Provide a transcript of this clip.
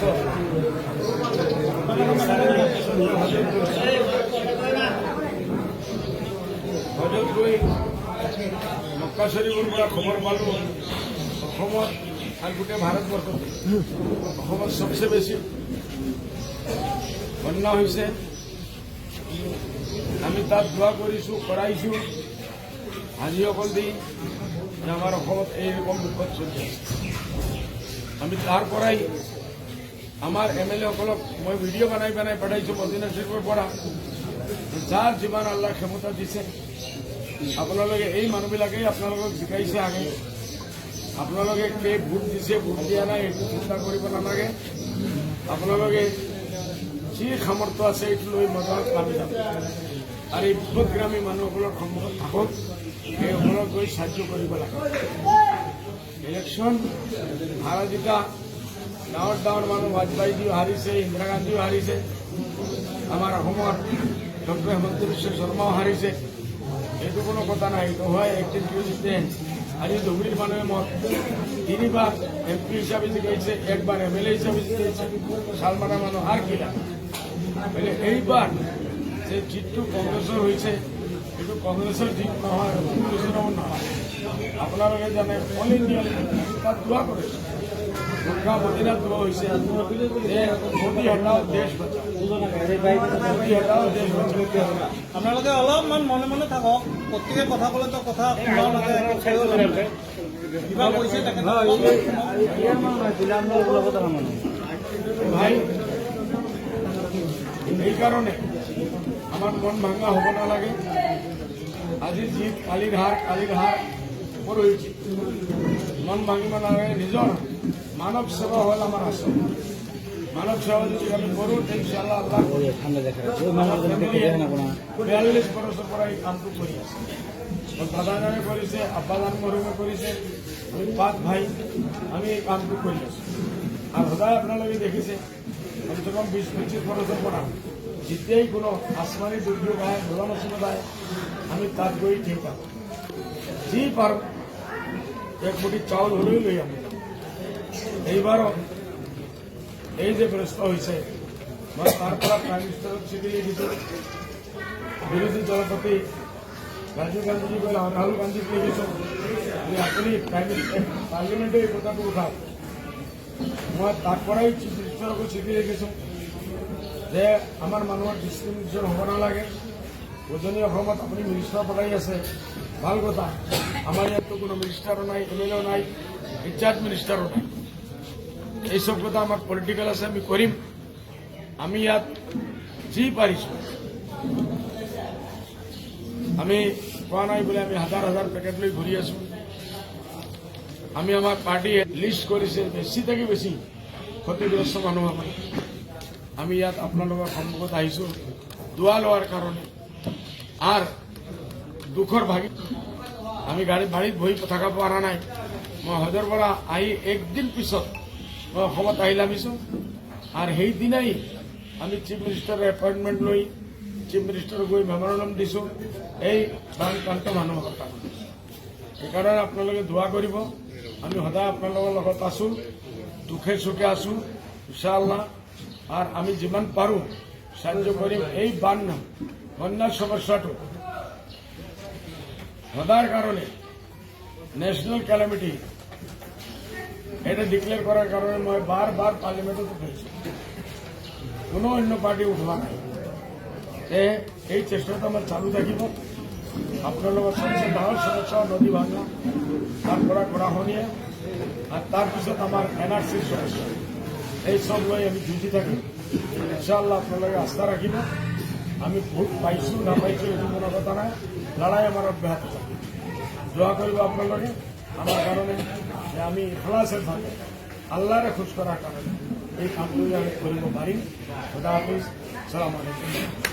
বছৰ হজত গৈ মক্কা শৰীফৰ পৰা খবৰ পালোঁ অসমত আৰু গোটেই ভাৰতবৰ্ষত অসমত সবচে বেছি বন্যা হৈছে। আমি তাত দোয়া কৰিছোঁ, কৰাইছোঁ হাজিসকল দি যে আমাৰ অসমত এইৰকম বিপদ চলি আছে। আমি তাৰ পৰাই আমাৰ MLA সকলক মই ভিডিঅ' বনাই পঠাইছোঁ মদিনা শৰীফৰ পৰা। যাৰ যিমান আল্লাহ ক্ষমতা দিছে আপোনালোকে এই মানুহবিলাকেই আপোনালোকক জিকাইছে আগে। আপোনালোকে কে ভোট দিছে ভোট দিয়া নাই এইটো চিন্তা কৰিব নালাগে। আপোনালোকে যি সামৰ্থ্য আছে এইটো লৈ মদত নামি যাব আৰু এই বিপদগ্ৰামী মানুহসকলৰ সন্মুখত থাকক, সেইসকলক গৈ সাহায্য কৰিব লাগে। ইলেকশ্যন হাৰা জিকা ডাঙৰ ডাঙৰ মানুহ বাজপেয়ীজিও হাৰিছে, ইন্দিৰা গান্ধীও হাৰিছে, আমাৰ অসমৰ ডক্টৰ হেমন্ত বিশ্ব শৰ্মাও হাৰিছে। এইটো কোনো কথা নাই, এইটো হয় একদিন প্ৰেসিডেন্ট। আজি ধুবুৰীৰ মানুহে মত 3বার MP হিসাবে জিকাইছে, 1বার MLA হিসাবে জিকাইছে, শালমারা মানুষ আর কি লাগে। এইবার যে জিতটো কংগ্রেসের হয়েছে এইটো কংগ্রেসের জিত নহয়, কংগ্রেসেরও নহয়। আপোনালোকে জানে অল ইণ্ডিয়া তাত দোয়া করেছে, মক্কা মদিনাত দোয়া হয়েছে যে মোদী হটাও দেশ বাঁচাও, মোদী হটাও দেশ বাঁচাও। আপোনালোকে অলপমান মনে মনে থাকক, প্ৰত্যেকে কথা ক'লেতো কথা শুনাও লাগে। কিবা কৈছে তাকে ভাই এই কারণে আমার মন ভাঙা হব নালাগে। আজি জিত কালির হার মোৰ হৈছে, মন ভাঙিব নালাগে। নিজৰ মানৱ সেৱা হল আমাৰ আসল। মানৱ সেৱা যদি আমি কৰোঁ ইনশাআল্লাহ আল্লাহ 42 বছৰৰ পৰা এই কামটো কৰি আছে। দাদাজনে কৰিছে, আব্বাজান মৰমে কৰিছে, আমি 5 ভাই আমি এই কামটো কৰি আছোঁ। আৰ সদায় আপোনালোকে দেখিছে কমসে কম 20-25 বছৰৰ পৰা যেতিয়াই কোনো আসমানি দুর্যোগ আহে, ভোলা মুসিবত আহে, আমি তাত গৈ ঠিক থাকোঁ। যি পাৰোঁ 1 মুঠি চাউল হলেও লৈ আমি যাওঁ। এইবাৰো এই যে ব্যস্ত হৈছে, মই তাৰ পৰা প্ৰাইম মিনিষ্টাৰক চিঠি লিখিছোঁ, বিৰোধী দলপতি ৰাজীৱ গান্ধী গৈ ৰাহুল গান্ধীক লিখিছোঁ যে আপুনি পাৰ্লিমেণ্টে এই কথাটো উঠাওক। মই তাৰ পৰাই চিফ মিনিষ্টাৰকো চিঠি লিখিছোঁ যে আমাৰ মানুহৰ ডিছক্ৰিমিনেশ্যন হ'ব নালাগে। উজনি অসমত আপুনি মিনিষ্টাৰ পঠাই আছে, ভাল কথা। আমাৰ ইয়াততো কোনো মিনিষ্টাৰো নাই, MLA নাই, ইনচাৰ্জ মিনিষ্টাৰো নাই। এইসব কথা আমাৰ পলিটিকেল আছে, আমি কৰিম। আমি ইয়াত যি পাৰিছোঁ, আমি কোৱা নাই বোলে আমি হাজাৰ হাজাৰ পেকেট লৈ ঘূৰি আছোঁ। আমি আমাৰ পাৰ্টিয়ে লিষ্ট কৰিছে বেছি থাকি বেছি ক্ষতিগ্ৰস্ত মানুহ আমি ইয়াত আপোনালোকৰ সন্মুখত আহিছোঁ দোৱা লোৱাৰ কাৰণে। আৰ দুখৰ ভাগি আমি বাড়িত বহি থাকা পৰা নাই। মই হজৰ পৰা আহি 1 দিন পিছত মই অসমত আহি নামিছোঁ। আৰ সেইদিনাই আমি চিফ মিনিষ্টাৰৰ এপইণ্টমেণ্ট লৈ চিফ মিনিষ্টাৰক গৈ মেমৰেণ্ডম দিছোঁ এই বানক্ৰান্ত মানুহৰ কাৰণে। সেইকাৰণে আপোনালোকে দোয়া কৰিব। আমি সদায় আপোনালোকৰ লগত আছোঁ, দুখে সুখে আছোঁ ইনশাআল্লাহ। আৰ আমি যিমান পাৰোঁ সাহায্য কৰিম। এই বন্যাৰ সমস্যাটো সদায় কাৰণে ন্যাশনাল ক্যালামিটি এটা ডিক্লেয়াৰ কৰাৰ কাৰণে মই বাৰবাৰ পাৰ্লিমেন্টত উঠাইছোঁ, কোনো অন্য পাৰ্টি উঠোৱা নাই। এই চেষ্টাটো আমাৰ চালু থাকিব। আপোনালোকৰ সবচেয়ে ডাঙৰ সমস্যা নদী ভাঙা, তাৰপৰে গড়াখহনীয়া, আৰ তাৰপিছত আমাৰ NRCৰ সমস্যা। এই সব লৈ আমি যুঁজি থাকি। ইনশাআল্লাহ আপোনালোকে আস্থা রাখিব। আমি ভোট পাইছোঁ না পাইছোঁ এইটো কোনো কথা নাই, লড়াই আমার অব্যাহত থাকে। দোয়া করব আপনাদের আমার কারণে যে আমি ইখলাসের ভাবে আল্লাহরে খুশ করার কারণে এই কামগুলি আমি করব পারি। খোদা হাফিজ, সালাম আলাইকুম।